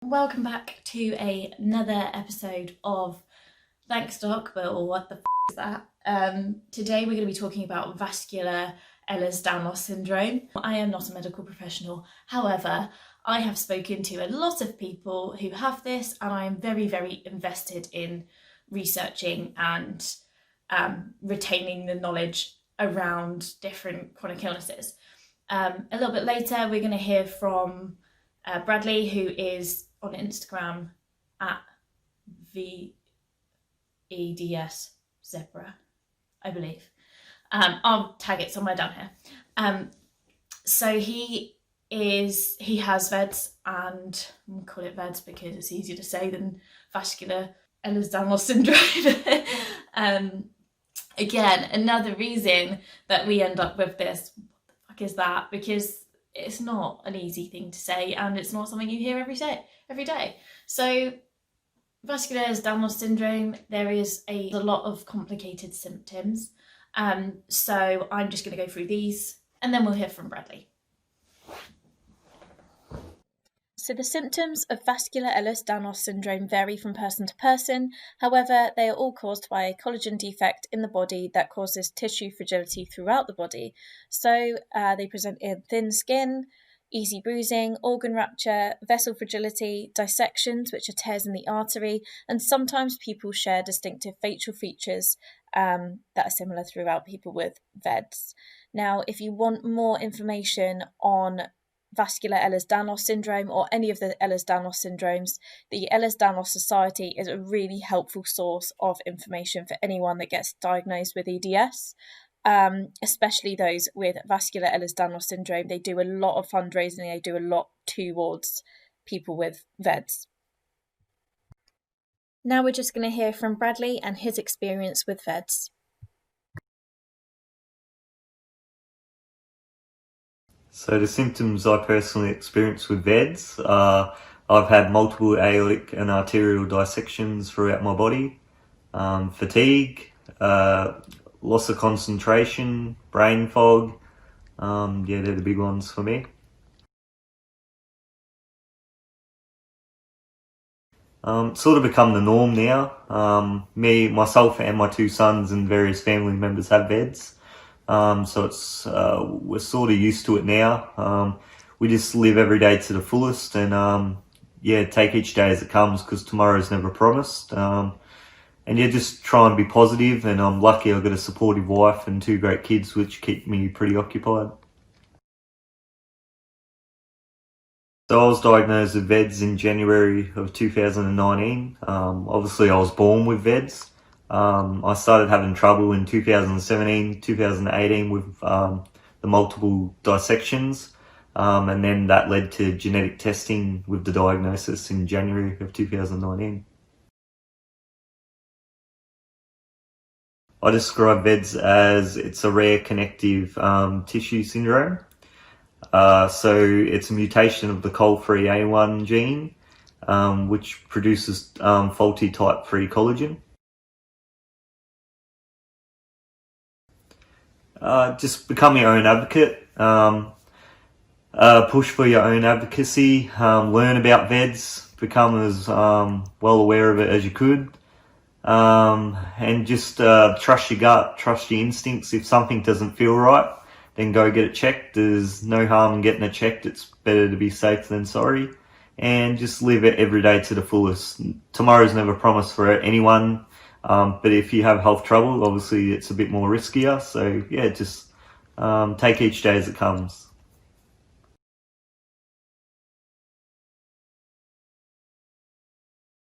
Welcome back to another episode of Thanks Doc, but what the is that? Today we're going to be talking about vascular Ehlers Danlos syndrome. I am not a medical professional, however, I have spoken to a lot of people who have this, and I am very, very invested in researching and retaining the knowledge around different chronic illnesses. A little bit later, we're going to hear from Bradley, who is on Instagram at vEDS Zebra, I believe. I'll tag it somewhere down here. So he has vEDS, and we'll call it vEDS because it's easier to say than vascular Ehlers Danlos syndrome. Again, another reason that we end up with this. What the fuck is that? Because it's not an easy thing to say, and it's not something you hear every day. So vascular Ehlers Danlos syndrome, there is a lot of complicated symptoms. So I'm just going to go through these and then we'll hear from Bradley. So the symptoms of vascular Ehlers Danlos syndrome vary from person to person. However, they are all caused by a collagen defect in the body that causes tissue fragility throughout the body. So they present in thin skin, easy bruising, organ rupture, vessel fragility, dissections, which are tears in the artery, and sometimes people share distinctive facial features that are similar throughout people with vEDS. Now, if you want more information on vascular Ehlers Danlos syndrome or any of the Ehlers Danlos syndromes, the Ehlers Danlos Society is a really helpful source of information for anyone that gets diagnosed with EDS. Especially those with vascular Ehlers Danlos syndrome. They do a lot of fundraising, they do a lot towards people with vEDS. Now we're just going to hear from Bradley and his experience with vEDS. So the symptoms I personally experienced with vEDS are I've had multiple aortic and arterial dissections throughout my body, fatigue, loss of concentration, brain fog. They're the big ones for me. Sort of become the norm now. Myself and my two sons and various family members have vEDS. So it's we're sort of used to it now. We just live every day to the fullest and take each day as it comes, because tomorrow's never promised. And just try and be positive, and I'm lucky I've got a supportive wife and two great kids which keep me pretty occupied. So I was diagnosed with vEDS in January of 2019. Obviously I was born with vEDS. I started having trouble in 2017, 2018 with the multiple dissections, and then that led to genetic testing with the diagnosis in January of 2019. I describe vEDS as it's a rare connective tissue syndrome. So it's a mutation of the COL3A1 gene, which produces faulty type 3 collagen. Just become your own advocate. Push for your own advocacy. Learn about vEDS. Become as well aware of it as you could. And just trust your gut, trust your instincts. If something doesn't feel right, then go get it checked. There's no harm in getting it checked. It's better to be safe than sorry. And just live it every day to the fullest. Tomorrow's never promised for anyone, but if you have health trouble, obviously it's a bit more riskier. So just take each day as it comes.